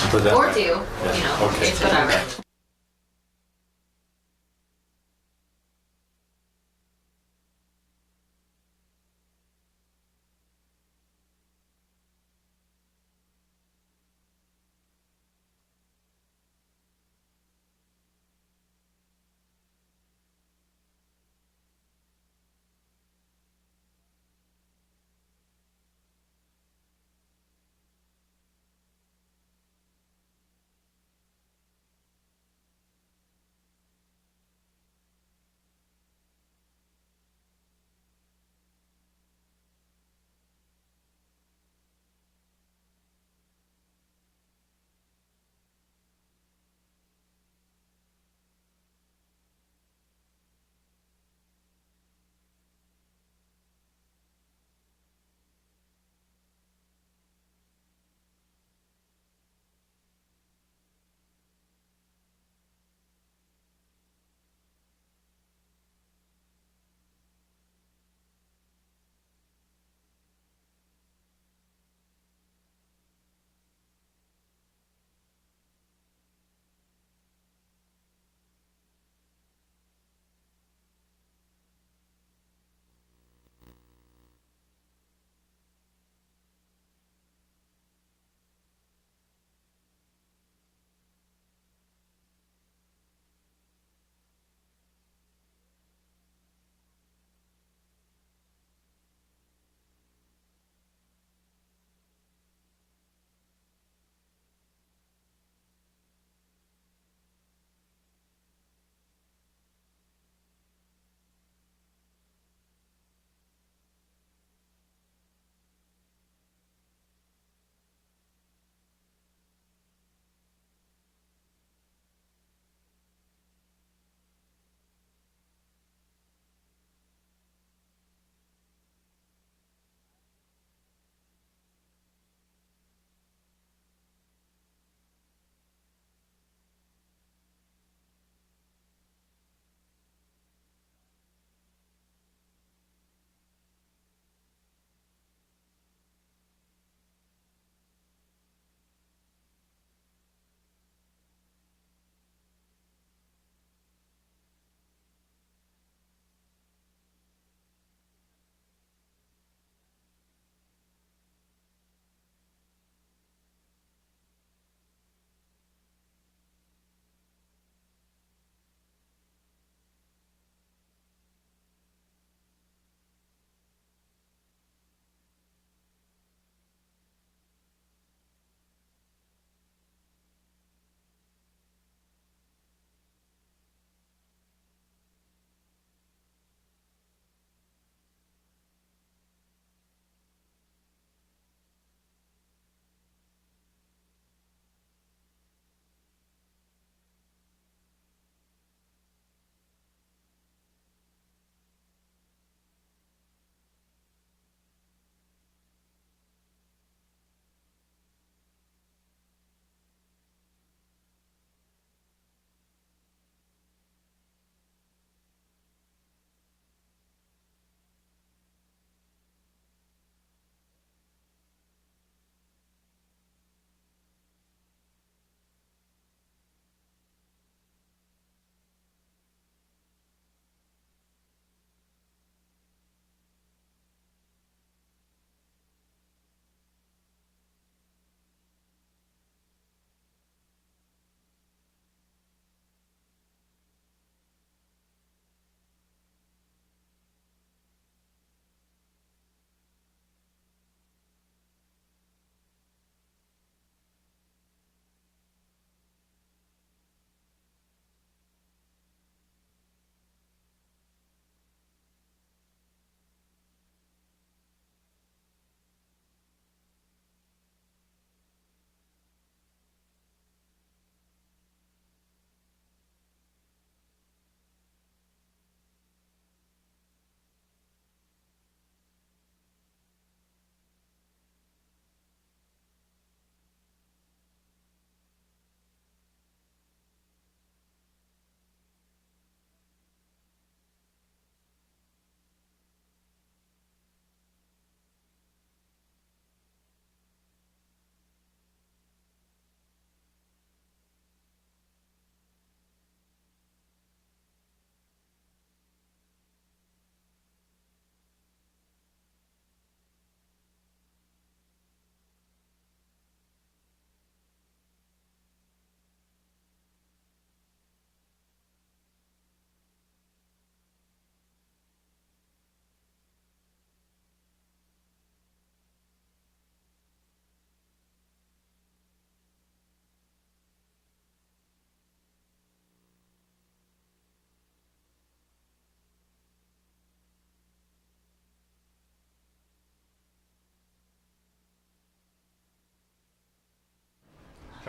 Put that Or back. do, Yeah. you know, Okay. it's whatever.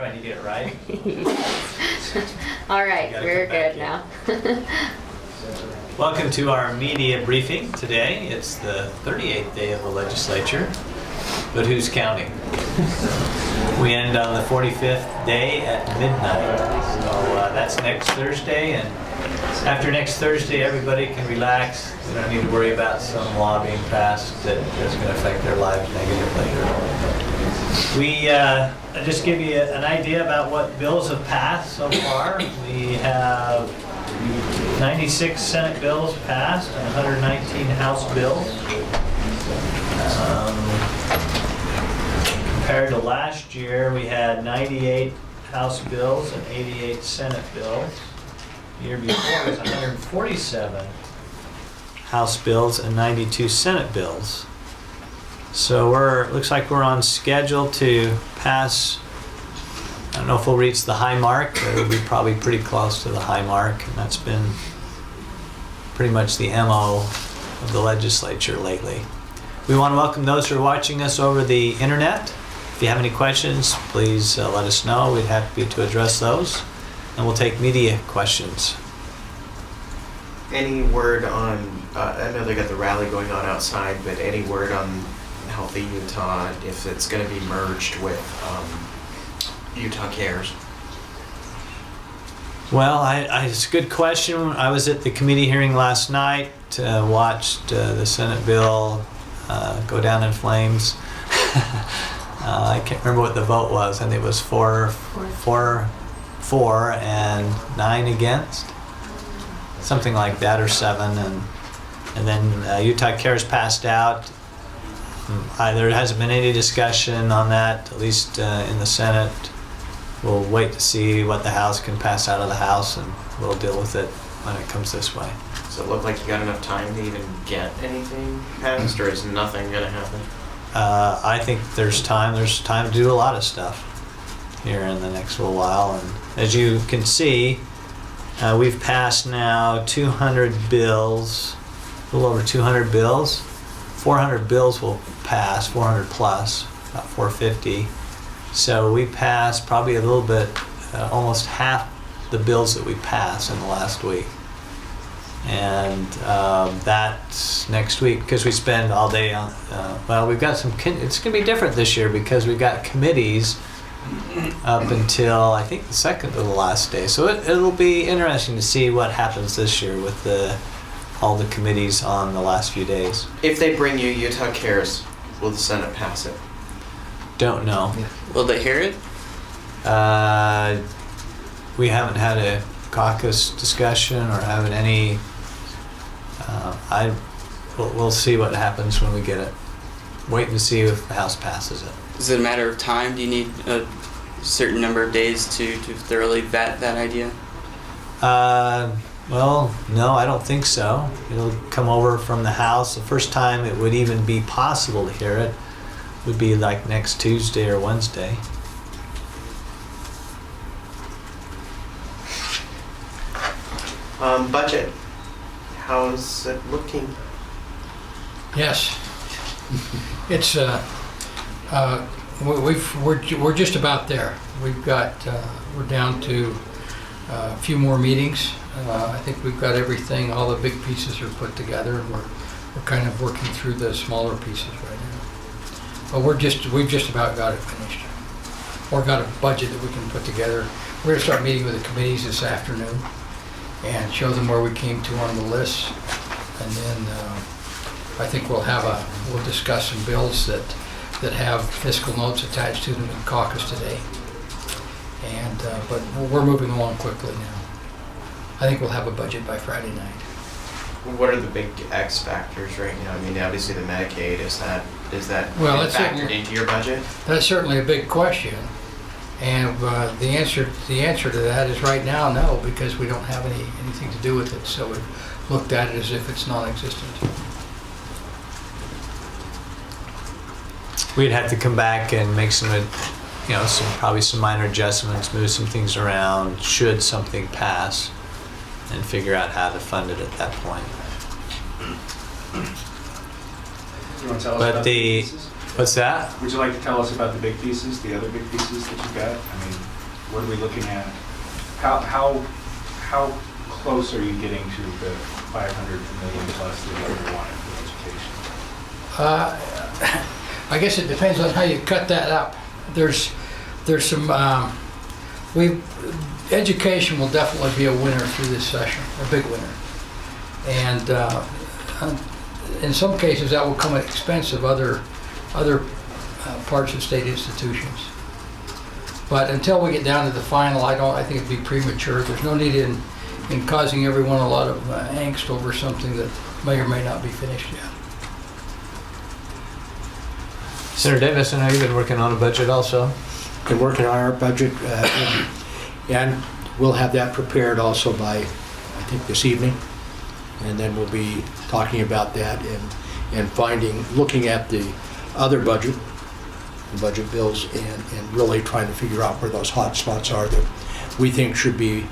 Trying to get it right. All right, Gotta we're come back good in. now. Welcome to our media briefing today. It's the 38th day of the legislature, but who's counting? We end on the 45th day at midnight. So that's next Thursday, and after next Thursday, everybody can relax. We don't need to worry about some law being passed that's going to affect their lives negatively. We just give you an idea about what bills have passed so far. We have 96 Senate bills passed and 119 House bills. Compared to last year, we had 98 House bills and 88 Senate bills. The year before was 147 House bills and 92 Senate bills. So looks like we're on schedule to pass. I don't know if we'll reach the high mark, but it'll be probably pretty close to the high mark, and that's been pretty much the MO of the legislature lately. We want to welcome those who are watching us over the internet. If you have any questions, please let us know. We'd happy to address those, and we'll take media questions. Any word on, I know they got the rally going on outside, but any word on Healthy Utah, if it's going to be merged with Utah Cares? Well, it's a good question. I was at the committee hearing last night, watched the Senate bill go down in flames. I can't remember what the vote was, and it was four and 9 against, something like that, or 7, and then Utah Cares passed out. There hasn't been any discussion on that, at least in the Senate. We'll wait to see what the House can pass out of the House, and we'll deal with it when it comes this way. Does it look like you got enough time to even get anything passed, or is nothing going to happen? I think there's time. There's time to do a lot of stuff here in the next little while. And as you can see, we've passed now 200 bills, a little over 200 bills. 400 bills will pass, 400 plus, about 450. So we passed probably a little bit, almost half the bills that we passed in the last week. And that's next week, because we spend all day on, well, we've got some, it's going to be different this year because we've got committees up until I think the second to the last day. So it'll be interesting to see what happens this year with all the committees on the last few days. If they bring you Utah Cares, will the Senate pass it? Don't know. Will they hear it? We haven't had a caucus discussion or haven't any. We'll see what happens when we get it. Waiting to see if the House passes it. Is it a matter of time? Do you need a certain number of days to thoroughly vet that idea? Well, no, I don't think so. It'll come over from the House. The first time it would even be possible to hear it would be like next Tuesday or Wednesday. Budget. How's it looking? Yes, it's we're just about there. We've got we're down to a few more meetings. I think we've got everything. All the big pieces are put together, and we're kind of working through the smaller pieces right now. But we've just about got it finished, or got a budget that we can put together. We're gonna start meeting with the committees this afternoon and show them where we came to on the list, and then I think we'll discuss some bills that have fiscal notes attached to them in caucus today. And but we're moving along quickly now. I think we'll have a budget by Friday night. What are the big X factors right now? I mean, obviously the Medicaid, is that Well, been factored into your budget? That's certainly a big question, and the answer to that is right now no, because we don't have anything to do with it. So we've looked at it as if it's non-existent. We'd have to come back and make some probably some minor adjustments, move some things around should something pass, and figure out how to fund it at that point. You want to tell us But about the big pieces? what's that? Would you like to tell us about the big pieces, the other big pieces that you've got? I mean, what are we looking at? How close are you getting to the 500 million plus that you wanted for education? I guess it depends on how you cut that up. There's some, education will definitely be a winner through this session, a big winner. And in some cases, that will come at expense of other parts of state institutions. But until we get down to the final, I think it'd be premature. There's no need in causing everyone a lot of angst over something that may or may not be finished yet. Senator Davis, I know you've been working on a budget also. Been working on our budget, and we'll have that prepared also by, I think, this evening. And then we'll be talking about that and looking at the other budget bills and really trying to figure out where those hot spots are that we think should be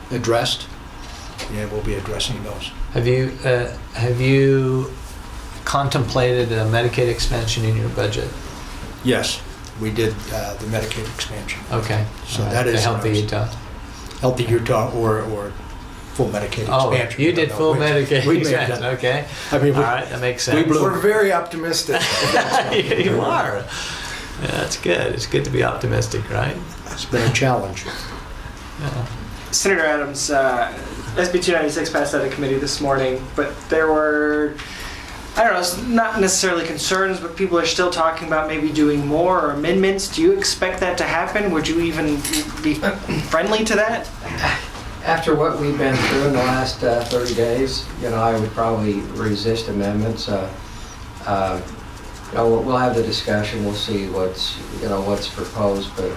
addressed, and we'll be addressing those. Have you contemplated a Medicaid expansion in your budget? Yes, we did the Medicaid expansion. Okay. So All right. that is To Healthy ours. Utah. Healthy Utah or full Medicaid Oh, expansion. you I don't did know full which. Medicaid We made expansion. that. Okay. I mean, All right, that makes we sense. blew- We're very optimistic. You are. Yeah, that's good. It's good to be optimistic, right? It's been a challenge. Yeah. Senator Adams, SB 296 passed out of committee this morning, but there were, I don't know, it's not necessarily concerns, but people are still talking about maybe doing more or amendments. Do you expect that to happen? Would you even be friendly to that? After what we've been through in the last 30 days, I would probably resist amendments. We'll have the discussion. We'll see what's proposed. But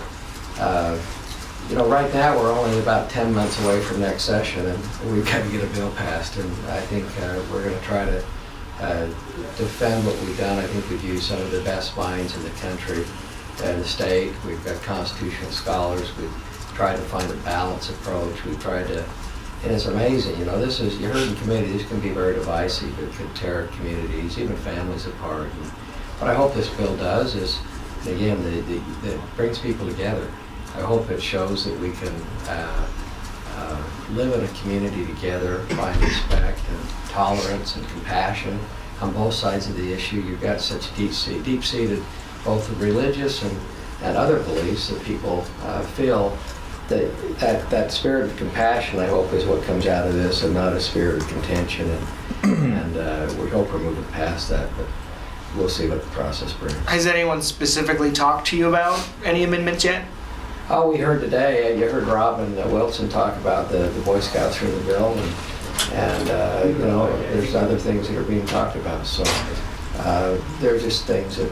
right now we're only about 10 months away from next session, and we've got to get a bill passed. And I think we're going to try to defend what we've done. I think we've used some of the best minds in the country and the state. We've got constitutional scholars. We've tried to find a balanced approach. We've tried to, and it's amazing, you heard in committee, this can be very divisive. It could tear communities, even families apart. And what I hope this bill does is, again, that brings people together. I hope it shows that we can live in a community together, find respect and tolerance and compassion on both sides of the issue. You've got such deep-seated both religious and other beliefs that people feel that spirit of compassion, I hope, is what comes out of this, and not a spirit of contention. And we hope we're moving past that, but we'll see what the process brings. Has anyone specifically talked to you about any amendments yet? Oh, we heard today, you heard Robin Wilson talk about the Boy Scouts for the bill, and there's other things that are being talked about. So they're just things that,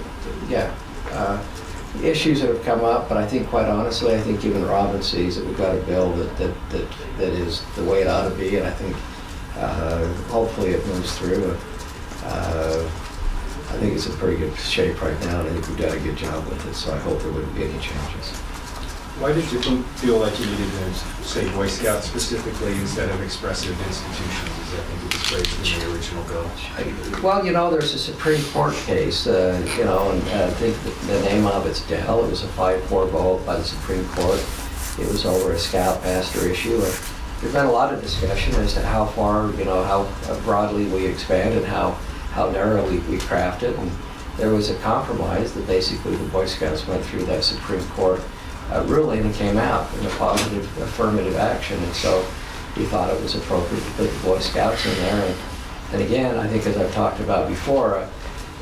issues that have come up, but I think, quite honestly, I think even Robin sees that we've got a bill that is the way it ought to be, and I think hopefully it moves through. I think it's in pretty good shape right now, and I think we've done a good job with it, so I hope there wouldn't be any changes. Why did you feel like you needed to say Boy Scouts specifically instead of expressive institutions, as I think it was phrased in the original bill? Well, there's a Supreme Court case, and I think the name of it's Dell. It was a 5-4 vote by the Supreme Court. It was over a Scout pastor issue. And there's been a lot of discussion as to how far, how broadly we expand and how narrowly we craft it. And there was a compromise that basically the Boy Scouts went through that Supreme Court ruling and came out in a positive affirmative action, and so we thought it was appropriate to put the Boy Scouts in there. And again, I think, as I've talked about before,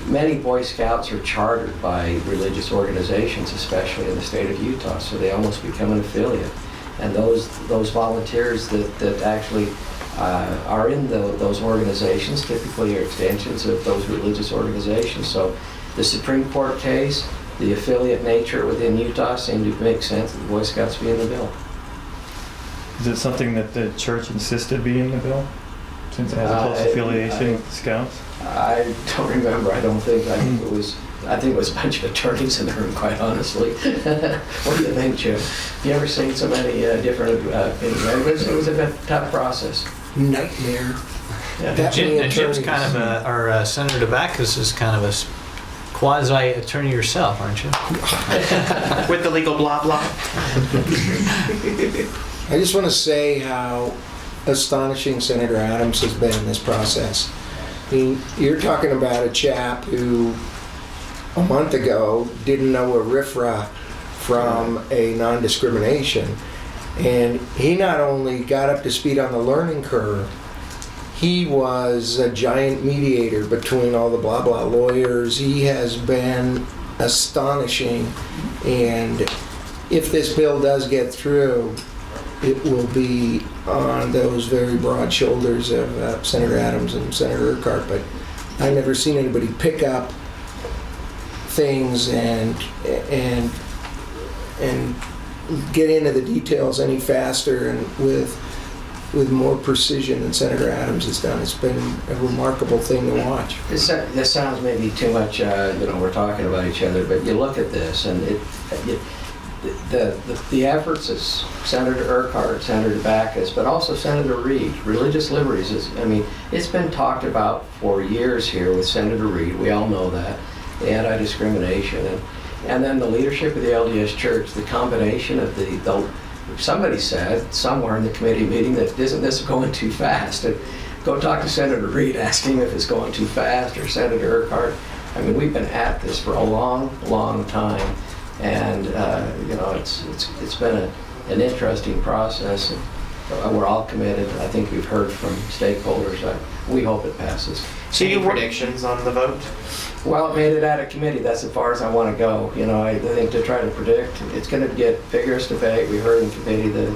many Boy Scouts are chartered by religious organizations, especially in the state of Utah, so they almost become an affiliate. And those volunteers that actually are in those organizations typically are extensions of those religious organizations. So the Supreme Court case, the affiliate nature within Utah, seemed to make sense that the Boy Scouts be in the bill. Is it something that the church insisted be in the bill, since it has a close affiliation with the Scouts? I don't remember. I don't think. I think it was a bunch of attorneys in the room, quite honestly. What do you think, Jim? You ever seen so many different opinions? It was a bit tough process. Nightmare. Yeah. That many Jim's attorneys. kind of Senator DeBackus is kind of quasi-attorney yourself, aren't you? With the legal blah blah. I just want to say how astonishing Senator Adams has been in this process. I mean, you're talking about a chap who a month ago didn't know a RFRA from a non-discrimination, and he not only got up to speed on the learning curve, he was a giant mediator between all the blah blah lawyers. He has been astonishing, and if this bill does get through, it will be on those very broad shoulders of Senator Adams and Senator Urquhart. But I've never seen anybody pick up things and get into the details any faster and with more precision than Senator Adams has done. It's been a remarkable thing to watch. This sounds maybe too much, we're talking about each other, but you look at this and the efforts of Senator Urquhart, Senator Backus, but also Senator Reid, religious liberties, it's been talked about for years here with Senator Reid. We all know that, the anti-discrimination, and then the leadership of the LDS Church, the combination of somebody said somewhere in the committee meeting that isn't this going too fast? And go talk to Senator Reid, ask him if it's going too fast, or Senator Urquhart. We've been at this for a long, long time, and it's been an interesting process. And we're all committed. I think we've heard from stakeholders. We hope it passes. So any predictions on the vote? Well, it made it out of committee. That's as far as I want to go. I think to try to predict, it's going to get vigorous debate. We heard in committee that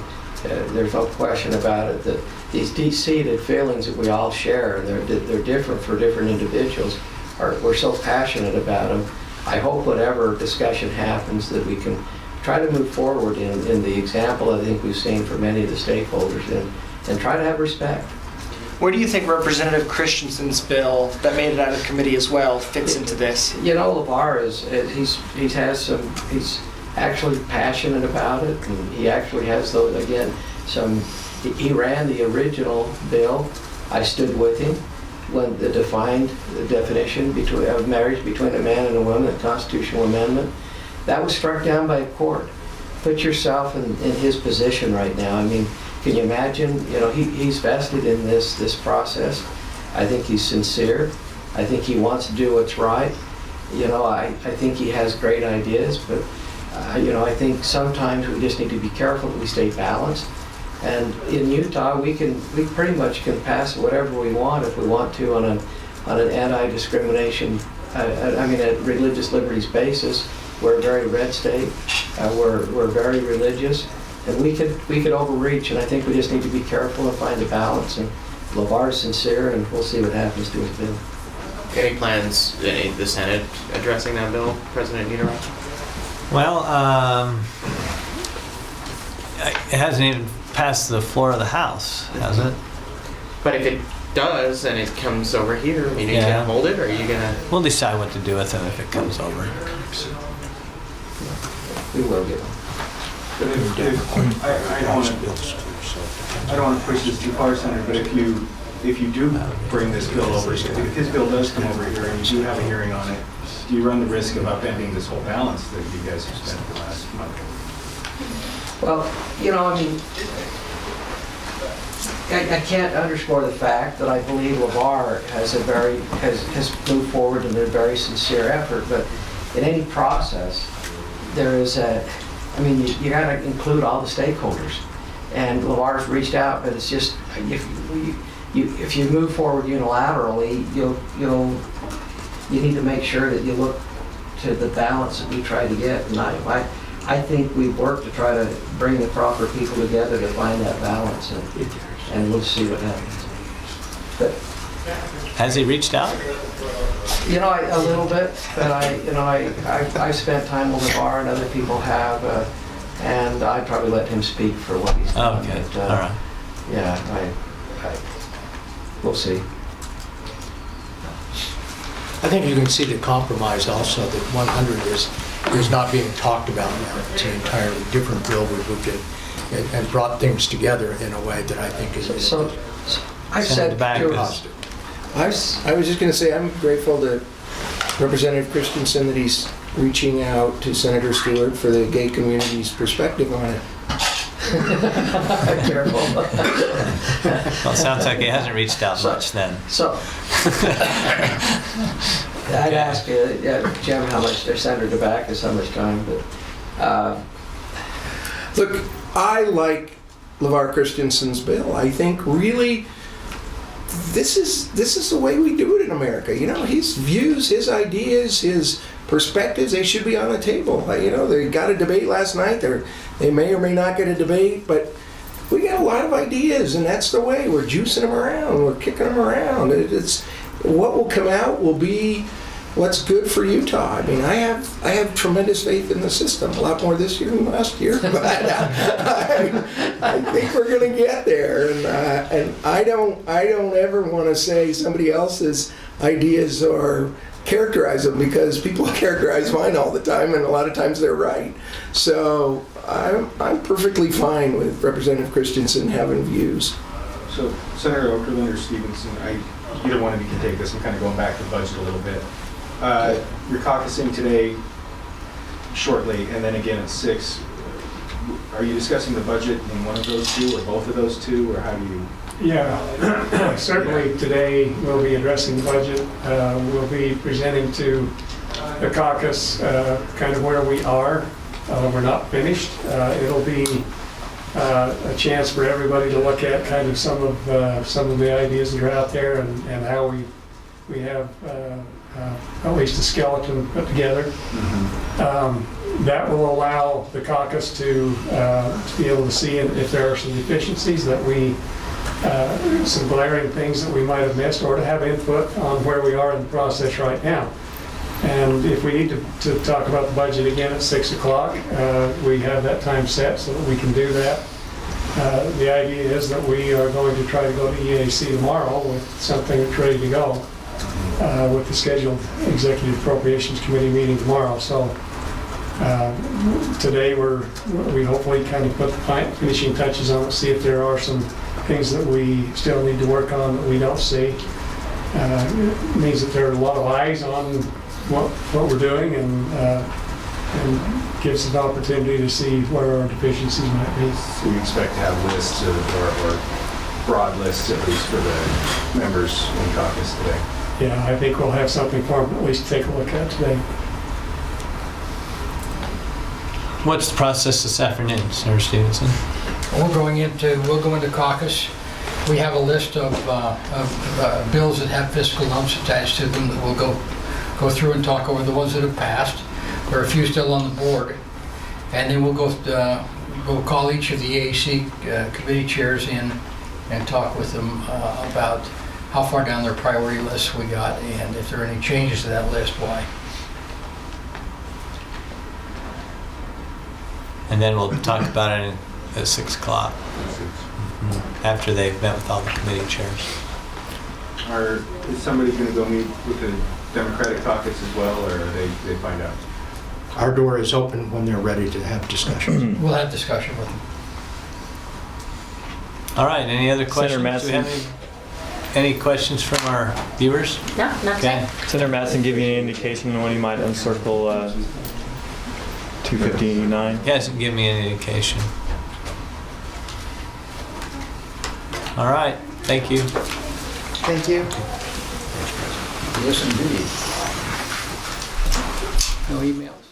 there's no question about it, that these deep-seated feelings that we all share, and they're different for different individuals, we're so passionate about them. I hope whatever discussion happens that we can try to move forward in the example I think we've seen for many of the stakeholders and try to have respect. Where do you think Representative Christensen's bill that made it out of committee as well fits into this? LeVar he's actually passionate about it, and he actually has he ran the original bill. I stood with him when the definition of marriage between a man and a woman, the constitutional amendment, that was struck down by a court. Put yourself in his position right now. Can you imagine? He's vested in this process. I think he's sincere. I think he wants to do what's right. I think he has great ideas, but I think sometimes we just need to be careful that we stay balanced. And in Utah, we pretty much can pass whatever we want if we want to on an anti-discrimination, a religious liberties basis. We're a very red state. We're very religious. And we could overreach, and I think we just need to be careful and find a balance. And LeVar is sincere, and we'll see what happens to his bill. Any plans, the Senate addressing that bill, President Niederreiter? Well, it hasn't even passed the floor of the House, has it? But if it does and it comes over here, you Yeah. can hold it, or are you gonna? We'll decide what to do with it if it comes over. We will get them. But I don't want to push this too far, Senator, but if you do bring this bill over, if his bill does come over here and you do have a hearing on it, do you run the risk of upending this whole balance that you guys have spent the last month? Well, I can't underscore the fact that I believe LeVar has moved forward in a very sincere effort, but in any process, there is you got to include all the stakeholders. And LeVar's reached out, but it's just, if you move forward unilaterally, you need to make sure that you look to the balance that we try to get. And I think we've worked to try to bring the proper people together to find that balance, and we'll see what happens. But Has he reached out? a little bit, but I spent time with LeVar and other people have, and I'd probably let him speak for what he's done. Okay, But, all right. Yeah, we'll see. I think you can see the compromise also, that 100 is not being talked about now. It's an entirely different bill we moved in and brought things together in a way that I think is So I Send it said back. to positive. I was just going to say, I'm grateful to Representative Christensen that he's reaching out to Senator Stewart for the gay community's perspective on it. Careful. Well, it sounds like he hasn't reached out much then. So, I'd ask you, Jim, how much their Senator Debackus, how much time, but, Look, I like LeVar Christensen's bill. I think really this is the way we do it in America. You know, his views, his ideas, his perspectives, they should be on the table. You know, they got a debate last night. They may or may not get a debate, but we got a lot of ideas, and that's the way. We're juicing them around. We're kicking them around. It's what will come out will be what's good for Utah. I mean, I have tremendous faith in the system, a lot more this year than last year, but I think we're going to get there. And I don't ever want to say somebody else's ideas or characterize them, because people characterize mine all the time, and a lot of times they're right. So I'm perfectly fine with Representative Christensen having views. So Senator Okerlund or Stevenson, either one of you can take this. I'm kind of going back to the budget a little bit. You're caucusing today shortly, and then again at 6. Are you discussing the budget in one of those two, or both of those two, or how do you? Yeah, certainly today we'll be addressing the budget. We'll be presenting to the caucus kind of where we are. We're not finished. It'll be a chance for everybody to look at kind of some of the ideas that are out there, and how we have at least a skeleton put together. Mm-hmm. That will allow the caucus to be able to see if there are some deficiencies that some glaring things that we might have missed, or to have input on where we are in the process right now. And if we need to talk about the budget again at 6 o'clock, we have that time set so that we can do that. The idea is that we are going to try to go to EAC tomorrow with something that's ready to go, with the scheduled Executive Appropriations Committee meeting tomorrow. So today we hopefully kind of put the finishing touches on it, see if there are some things that we still need to work on that we don't see. It means that there are a lot of eyes on what we're doing, and gives us an opportunity to see where our deficiencies might be. So you expect to have lists or broad lists, at least for the members in caucus today? Yeah, I think we'll have something for them at least to take a look at today. What's the process this afternoon, Senator Stevenson? We'll go into caucus. We have a list of bills that have fiscal lumps attached to them that we'll go through and talk over, the ones that have passed. There are a few still on the board. And then we'll call each of the EAC committee chairs in and talk with them about how far down their priority list we got, and if there are any changes to that list, why. And then we'll talk about it at 6 o'clock, after they've met with all the committee chairs. Is somebody going to go meet with the Democratic caucus as well, or they find out? Our door is open when they're ready to have discussions. We'll have discussion with them. All right, any other Senator questions? Do we Mattson. have any questions from our viewers? No, not Okay. Senator Mattson give you any indication on when he might uncircle 259? He hasn't given me any indication. All right, thank you. Thank you. yes, indeed. No emails.